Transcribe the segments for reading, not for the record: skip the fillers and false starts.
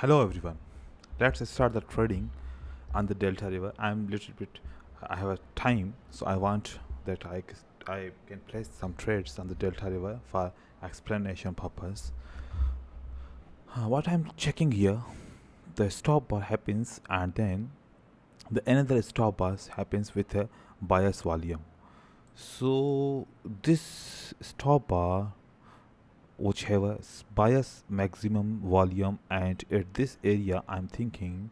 Hello everyone. Let's start the trading on the Delta River. I have a time, so I want that I can place some trades on the Delta River for explanation purpose. What I'm checking here, the stop bar happens and then the another stop bar happens with a bias volume. So this stop bar which have a bias maximum volume, and at this area I'm thinking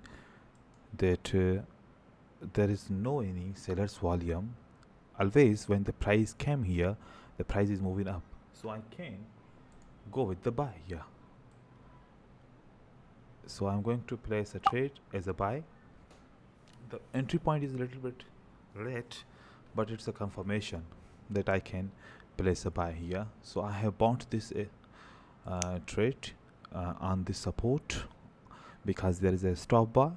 that there is no any seller's volume. Always when the price came here, the price is moving up, so I can go with the buy here. So I'm going to place a trade as a buy. The entry point is a little bit late, but it's a confirmation that I can place a buy here. So I have bought this trade on the support because there is a stop bar,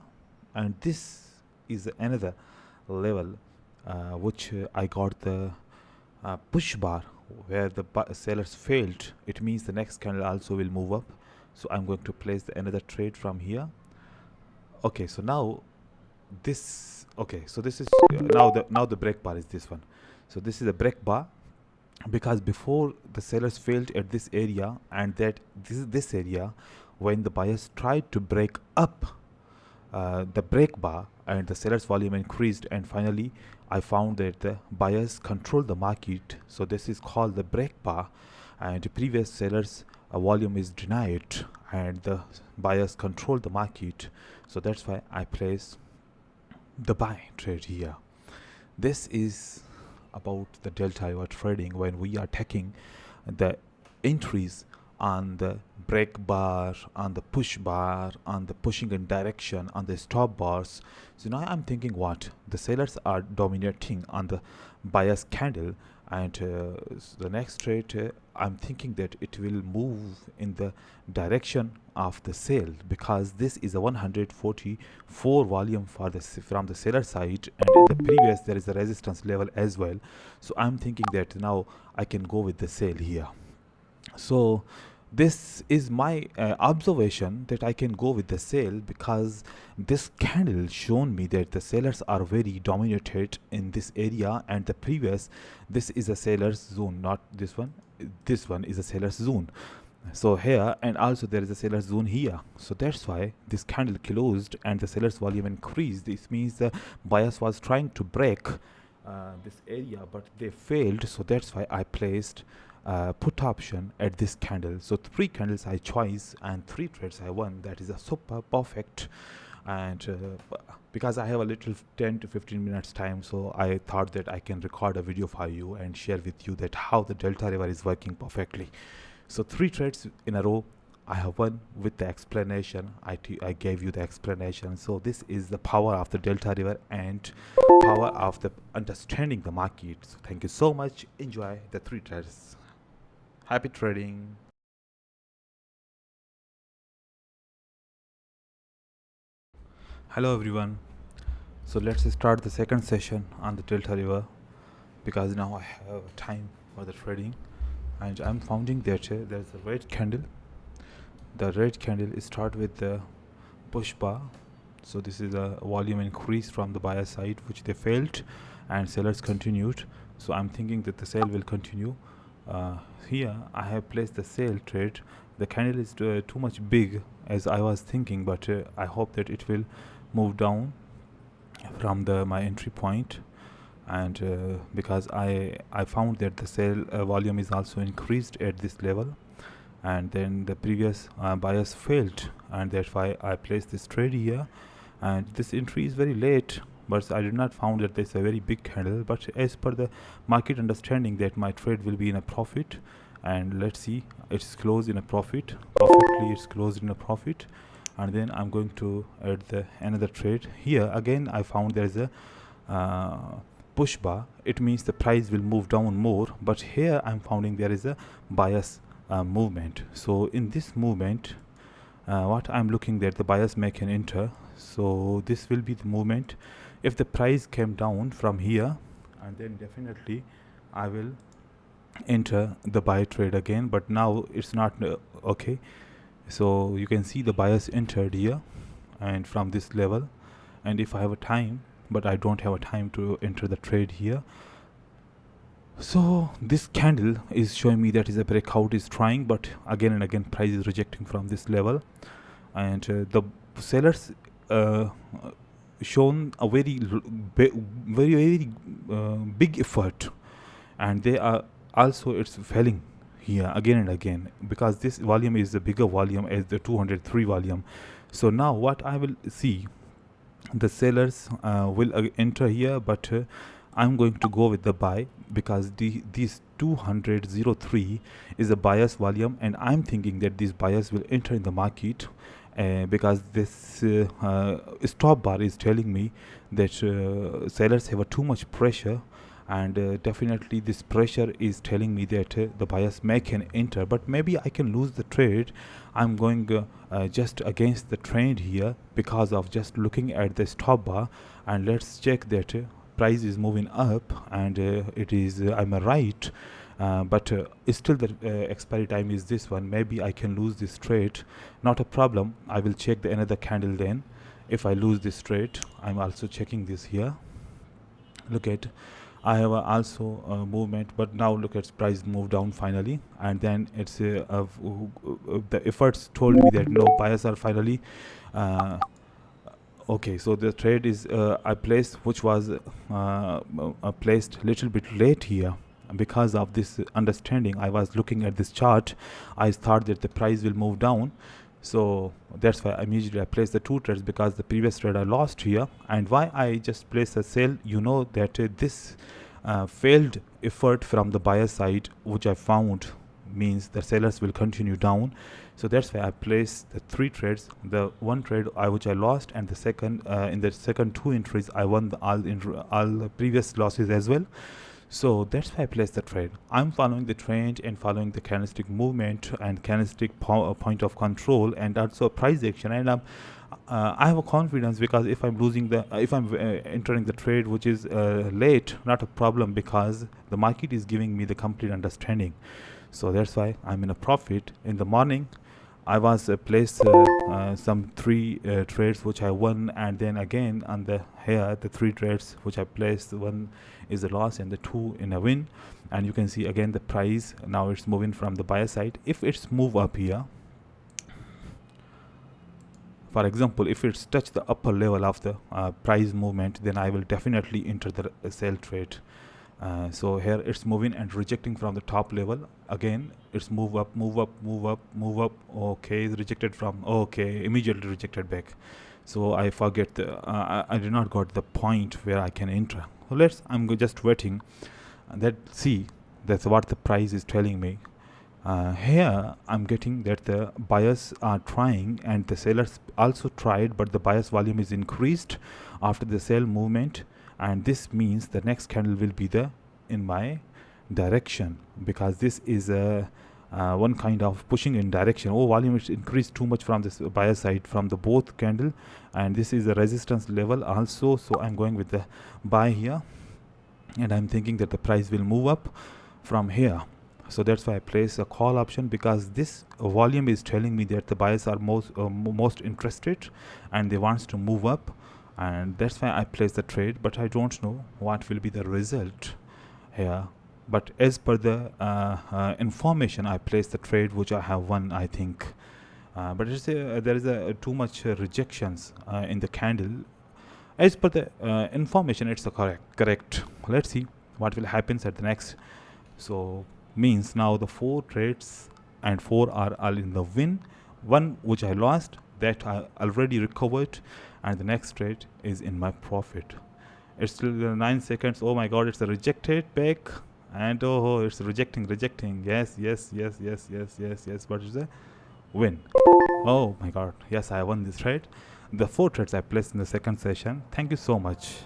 and this is another level which I got the push bar where the sellers failed. It means the next candle also will move up, so I'm going to place another trade from here. Okay, so now this is now the break bar is this one. So this is a break bar because before the sellers failed at this area, and that this area when the buyers tried to break up the break bar and the sellers volume increased, and finally I found that the buyers control the market. So this is called the break bar, and the previous sellers volume is denied and the buyers control the market. So that's why I place the buy trade here. This is about the delta you are trading when we are taking the entries on the break bar, on the push bar, on the pushing in direction, on the stop bars. So now I'm thinking what the sellers are dominating on the buyer's candle, and the next trade I'm thinking that it will move in the direction of the sale, because this is a 144 volume for the from the seller side, and in the previous there is a resistance level as well. So I'm thinking that now I can go with the sale here. So this is my observation that I can go with the sale, because this candle shown me that the sellers are very dominated in this area, and the previous, this is a seller's zone, not this one. This one is a seller's zone. So here, and also there is a seller's zone here. So that's why this candle closed and the seller's volume increased. This means the buyers was trying to break this area, but they failed. So that's why I placed put option at this candle. So 3 candles I chose and 3 trades I won. That is a super perfect. And because I have a little 10 to 15 minutes time, so I thought that I can record a video for you and share with you that how the delta river is working perfectly. So 3 trades in a row I have won with the explanation. I gave you the explanation. So this is the power of the delta river and power of the understanding the market. So thank you so much. Enjoy the 3 trades. Happy trading. Hello everyone. So let's start the second session on the delta river, because now I have time for the trading, and I'm finding that there's a red candle. The red candle start with the push bar. So this is a volume increase from the buyer side which they failed, and sellers continued. So I'm thinking that the sale will continue. Here I have placed the sale trade. The candle is too much big as I was thinking, but I hope that it will move down from my entry point, and because I found that the sale volume is also increased at this level, and then the previous buyers failed, and that's why I placed this trade here. And this entry is very late, but I did not found that there's a very big candle, but as per the market understanding that my trade will be in a profit. And let's see, it's closed in a profit perfectly. It's closed in a profit, and then I'm going to add another trade here. Again I found there is a push bar. It means the price will move down more, but here I'm finding there is a bias movement. So in this movement, what I'm looking that the buyers make an enter. So this will be the movement. If the price came down from here, and then definitely I will enter the buy trade again, but now it's not okay. So you can see the buyers entered here and from this level, and if I have a time, but I don't have a time to enter the trade here. So this candle is showing me that is a breakout is trying, but again and again price is rejecting from this level, and the sellers shown a very big effort, and they are also it's failing here again and again, because this volume is a bigger volume as the 203 volume. So now what I will see, the sellers will enter here, but I'm going to go with the buy, because these 203 is a buyer's volume, and I'm thinking that these buyers will enter in the market, because this stop bar is telling me that sellers have too much pressure, and definitely this pressure is telling me that the buyers may can enter, but maybe I can lose the trade. I'm going just against the trend here because of just looking at the stop bar, and let's check that price is moving up, and it is I'm right, but still the expiry time is this one. Maybe I can lose this trade, not a problem. I will check the another candle then. If I lose this trade, I'm also checking this here. Look at, I have also a movement, but now look at price move down finally, and then it's the efforts told me that no, buyers are finally okay. So the trade is I placed, which was placed little bit late here. Because of this understanding, I was looking at this chart, I thought that the price will move down, so that's why immediately I placed the two trades, because the previous trade I lost here. And why I just placed a sell, you know that this failed effort from the buyer side, which I found means the sellers will continue down. So that's why I placed the three trades. The one trade which I lost, and the second in the second two entries I won the all the previous losses as well. So that's why I placed the trade. I'm following the trend and following the candlestick movement and candlestick point of control, and also price action. And I have a confidence, because if I'm losing the if I'm entering the trade which is late, not a problem, because the market is giving me the complete understanding. So that's why I'm in a profit. In the morning I was placed some three trades which I won, and then again on the here the three trades which I placed, one is a loss and the two in a win. And you can see again the price now it's moving from the buyer side. If it's move up here, for example, if it's touch the upper level of the price movement, then I will definitely enter the sell trade. So here it's moving and rejecting from the top level. Again it's move up, move up, move up, move up. Okay, it's rejected from, okay, immediately rejected back. So I forget the I did not got the point where I can enter. So I'm just waiting, that see that's what the price is telling me. Here I'm getting that the buyers are trying and the sellers also tried, but the buyers volume is increased after the sell movement, and this means the next candle will be the in my direction, because this is a one kind of pushing in direction. Oh, volume is increased too much from this buyer side from the both candle, and this is a resistance level also. So I'm going with the buy here, and I'm thinking that the price will move up from here. So that's why I place a call option, because this volume is telling me that the buyers are most interested and they wants to move up, and that's why I place the trade. But I don't know what will be the result here, but as per the information I place the trade which I have won, I think. But it's there is too much rejections in the candle. As per the information, it's correct. Let's see what will happen at the next. So means now the four trades and four are all in the win. One which I lost, that I already recovered, and the next trade is in my profit. It's still 9 seconds. Oh my god, it's a rejected back, and oh, it's rejecting. Yes, but it's a win. Oh my god, yes, I won this trade. The four trades I placed in the second session. Thank you so much.